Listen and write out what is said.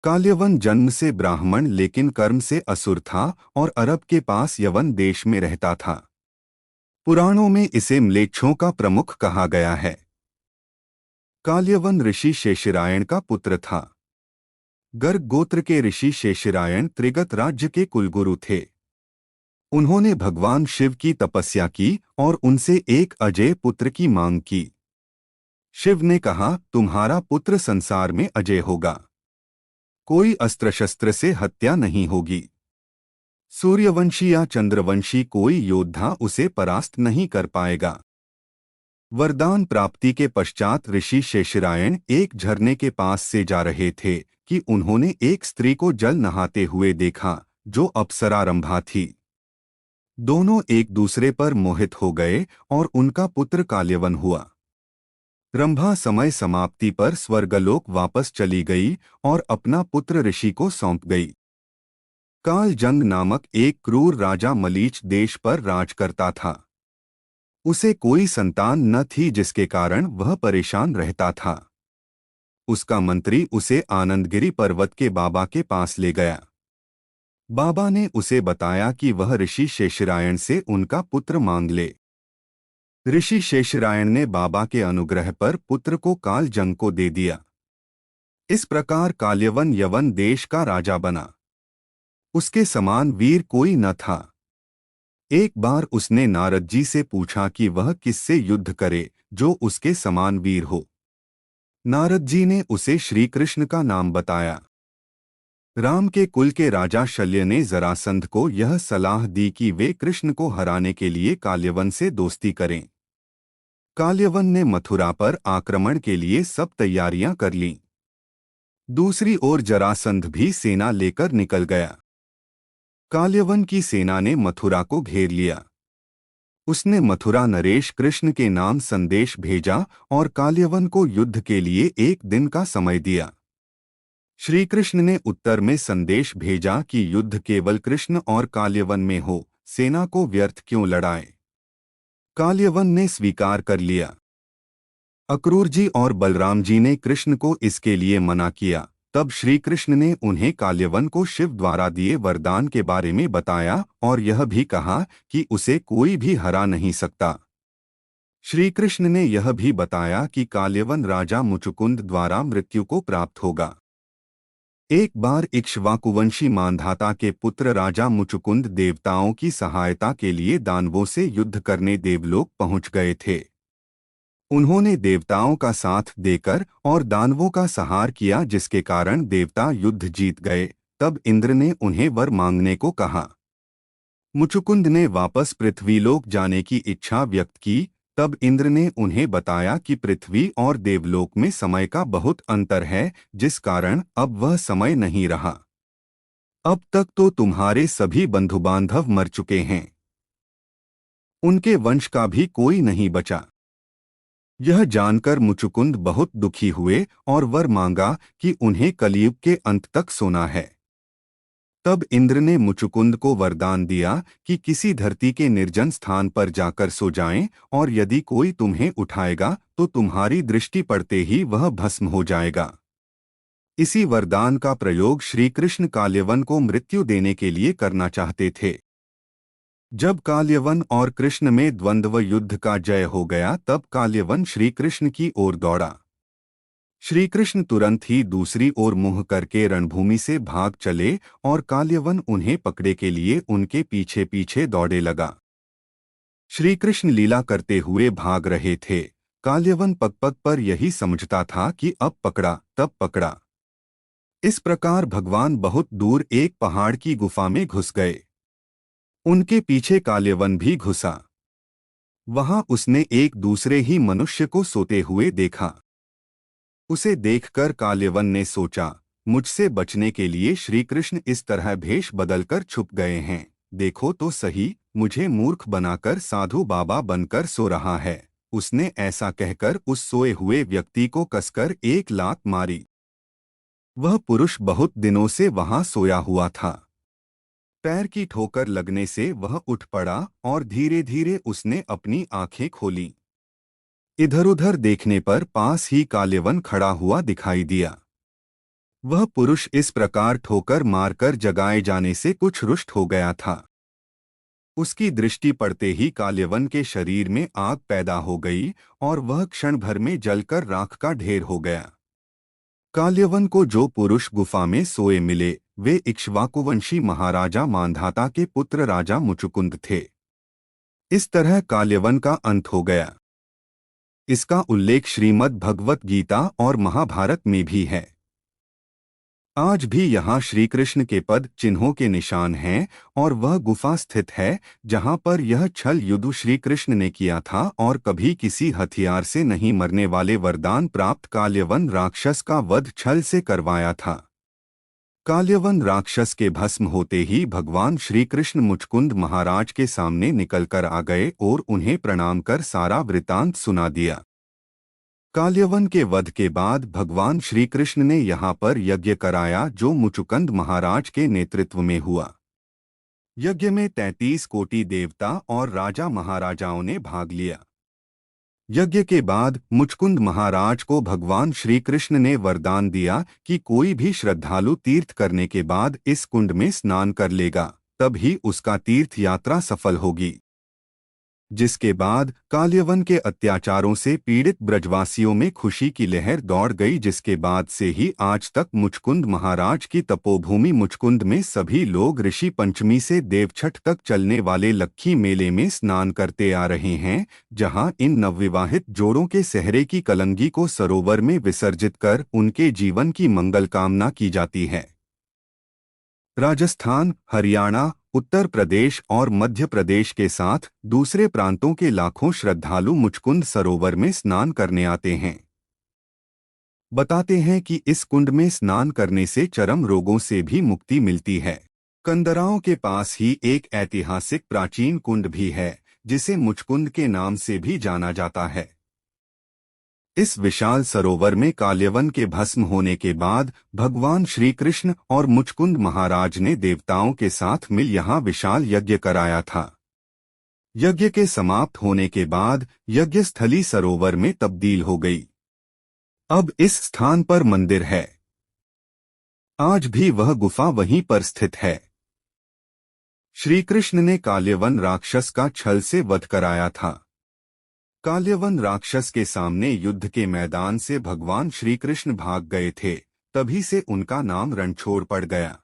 काल्यवन जन्म से ब्राह्मण लेकिन कर्म से असुर था और अरब के पास यवन देश में रहता था। पुराणों में इसे म्लेच्छों का प्रमुख कहा गया है। काल्यवन ऋषि शेषरायण का पुत्र था। गर्ग गोत्र के ऋषि शेषरायण त्रिगत राज्य के कुलगुरु थे। उन्होंने भगवान शिव की तपस्या की और उनसे एक अजय पुत्र की मांग की। शिव ने कहा, तुम्हारा पुत्र संसार में अजय होगा, कोई अस्त्र शस्त्र से हत्या नहीं होगी। सूर्यवंशी या चंद्रवंशी कोई योद्धा उसे परास्त नहीं कर पाएगा। वरदान प्राप्ति के पश्चात ऋषि शेषरायण एक झरने के पास से जा रहे थे कि उन्होंने एक स्त्री को जल नहाते हुए देखा जो अप्सरा रंभा थी। दोनों एक दूसरे पर मोहित हो गए और उनका पुत्र काल्यवन हुआ। रंभा समय समाप्ति पर स्वर्गलोक वापस चली गई और अपना पुत्र ऋषि को सौंप गई। कालजंग नामक एक क्रूर राजा मलीच देश पर राज करता था। उसे कोई संतान न थी जिसके कारण वह परेशान रहता था। उसका मंत्री उसे आनंदगिरी पर्वत के बाबा के पास ले गया। बाबा ने उसे बताया कि वह ऋषि शेषरायण से उनका पुत्र मांग ले। ऋषि शेषरायण ने बाबा के अनुग्रह पर पुत्र को कालजंग को दे दिया। इस प्रकार काल्यवन यवन देश का राजा बना। उसके समान वीर कोई न था। एक बार उसने नारद जी से पूछा कि वह किससे युद्ध करे जो उसके समान वीर हो। नारद जी ने उसे श्री कृष्ण का नाम बताया। राम के कुल के राजा शल्य ने जरासंध को यह सलाह दी कि वे कृष्ण को हराने के लिए काल्यवन से दोस्ती करें। काल्यवन ने मथुरा पर आक्रमण के लिए सब तैयारियां कर लीं। दूसरी ओर जरासंध भी सेना लेकर निकल गया। काल्यवन की सेना ने मथुरा को घेर लिया। उसने मथुरा नरेश कृष्ण के नाम संदेश भेजा और काल्यवन को युद्ध के लिए एक दिन का समय दिया। श्री कृष्ण ने उत्तर में संदेश भेजा कि युद्ध केवल कृष्ण और काल्यवन में हो, सेना को व्यर्थ क्यों लड़ाए। काल्यवन ने स्वीकार कर लिया। अक्रूर जी और बलराम जी ने कृष्ण को इसके लिए मना किया। तब श्री कृष्ण ने उन्हें काल्यवन को शिव द्वारा दिए वरदान के बारे में बताया और यह भी कहा कि उसे कोई भी हरा नहीं सकता। श्री कृष्ण ने यह भी बताया कि काल्यवन राजा मुचुकुंद द्वारा मृत्यु को प्राप्त होगा। एक बार इक्ष्वाकुवंशी मांधाता के पुत्र राजा मुचुकुंद देवताओं की सहायता के लिए दानवों से युद्ध करने देवलोक पहुंच गए थे। उन्होंने देवताओं का साथ देकर और दानवों का संहार किया जिसके कारण देवता युद्ध जीत गए। तब इंद्र ने उन्हें वर मांगने को कहा। मुचुकुंद ने वापस पृथ्वीलोक जाने की इच्छा व्यक्त की। तब इंद्र ने उन्हें बताया कि पृथ्वी और देवलोक में समय का बहुत अंतर है, जिस कारण अब वह समय नहीं रहा। अब तक तो तुम्हारे सभी बंधुबांधव मर चुके हैं, उनके वंश का भी कोई नहीं बचा। यह जानकर मुचुकुंद बहुत दुखी हुए और वर मांगा कि उन्हें कलयुग के अंत तक सोना है। तब इंद्र ने मुचुकुंद को वरदान दिया कि किसी धरती के निर्जन स्थान पर जाकर सो जाएं और यदि कोई तुम्हें उठाएगा तो तुम्हारी दृष्टि पड़ते ही वह भस्म हो जाएगा। इसी वरदान का प्रयोग श्री कृष्ण काल्यवन को मृत्यु देने के लिए करना चाहते थे। जब काल्यवन और कृष्ण में द्वंद्व युद्ध का जय हो गया तब काल्यवन श्री कृष्ण की ओर दौड़ा। श्री कृष्ण तुरंत ही दूसरी ओर मुंह करके रणभूमि से भाग चले और काल्यवन उन्हें पकड़े के लिए उनके पीछे पीछे दौड़े लगा। श्री कृष्ण लीला करते हुए भाग रहे थे। काल्यवन पग पग पर यही समझता था कि अब पकड़ा तब पकड़ा। इस प्रकार भगवान बहुत दूर एक पहाड़ की गुफा में घुस गए। उनके पीछे काल्यवन भी घुसा। वहां उसने एक दूसरे ही मनुष्य को सोते हुए देखा। उसे देखकर काल्यवन ने सोचा, मुझसे बचने के लिए श्री कृष्ण इस तरह भेष बदलकर छुप गए हैं। देखो तो सही, मुझे मूर्ख बनाकर साधु बाबा बनकर सो रहा है। उसने ऐसा कहकर उस सोए हुए व्यक्ति को कसकर एक लात मारी। वह पुरुष बहुत दिनों से वहां सोया हुआ था। पैर की ठोकर लगने से वह उठ पड़ा और धीरे धीरे उसने अपनी आंखें खोलीं। इधर उधर देखने पर पास ही काल्यवन खड़ा हुआ दिखाई दिया। वह पुरुष इस प्रकार ठोकर मारकर जगाए जाने से कुछ रुष्ट हो गया था। उसकी दृष्टि पड़ते ही काल्यवन के शरीर में आग पैदा हो गई और वह क्षण भर में जलकर राख का ढेर हो गया। काल्यवन को जो पुरुष गुफा में सोए मिले वे इक्ष्वाकुवंशी महाराजा मांधाता के पुत्र राजा मुचुकुंद थे। इस तरह काल्यवन का अंत हो गया। इसका उल्लेख श्रीमद् भगवत गीता और महाभारत में भी है। आज भी यहाँ श्री कृष्ण के पद चिन्हों के निशान हैं और वह गुफा स्थित है जहाँ पर यह छल युद्ध श्री कृष्ण ने किया था और कभी किसी हथियार से नहीं मरने वाले वरदान प्राप्त काल्यवन राक्षस का वध छल से करवाया था। काल्यवन राक्षस के भस्म होते ही भगवान श्री कृष्ण मुचकुंद महाराज के सामने निकलकर आ गए और उन्हें प्रणाम कर सारा वृतांत सुना दिया। काल्यवन के वध के बाद भगवान श्री कृष्ण ने यहाँ पर यज्ञ कराया जो मुचुकुंद महाराज के नेतृत्व में हुआ। यज्ञ में 33 कोटि देवता और राजा महाराजाओं ने भाग लिया। यज्ञ के बाद मुचकुंद महाराज को भगवान श्री कृष्ण ने वरदान दिया कि कोई भी श्रद्धालु तीर्थ करने के बाद इस कुंड में स्नान कर लेगा तब ही उसका तीर्थ यात्रा सफल होगी। जिसके बाद काल्यवन के अत्याचारों से पीड़ित ब्रजवासियों में खुशी की लहर दौड़ गई, जिसके बाद से ही आज तक मुचकुंद महाराज की तपोभूमि मुचकुंद में सभी लोग ऋषि पंचमी से देवछठ तक चलने वाले लक्खी मेले में स्नान करते आ रहे हैं, जहां इन नवविवाहित जोड़ों के सेहरे की कलंगी को सरोवर में विसर्जित कर उनके जीवन की मंगल कामना की जाती है। राजस्थान, हरियाणा, उत्तर प्रदेश और मध्य प्रदेश के साथ दूसरे प्रांतों के लाखों श्रद्धालु मुचकुंद सरोवर में स्नान करने आते हैं। बताते हैं कि इस कुंड में स्नान करने से चरम रोगों से भी मुक्ति मिलती है। कंदराओं के पास ही एक ऐतिहासिक प्राचीन कुंड भी है जिसे मुचकुंद के नाम से भी जाना जाता है। इस विशाल सरोवर में काल्यवन के भस्म होने के बाद भगवान श्री कृष्ण और मुचकुंद महाराज ने देवताओं के साथ मिल यहाँ विशाल यज्ञ कराया था। यज्ञ के समाप्त होने के बाद यज्ञ स्थली सरोवर में तब्दील हो गई। अब इस स्थान पर मंदिर है। आज भी वह गुफा वहीं पर स्थित है। श्री कृष्ण ने काल्यवन राक्षस का छल से वध कराया था। काल्यवन राक्षस के सामने युद्ध के मैदान से भगवान श्री कृष्ण भाग गए थे, तभी से उनका नाम रणछोड़ पड़ गया।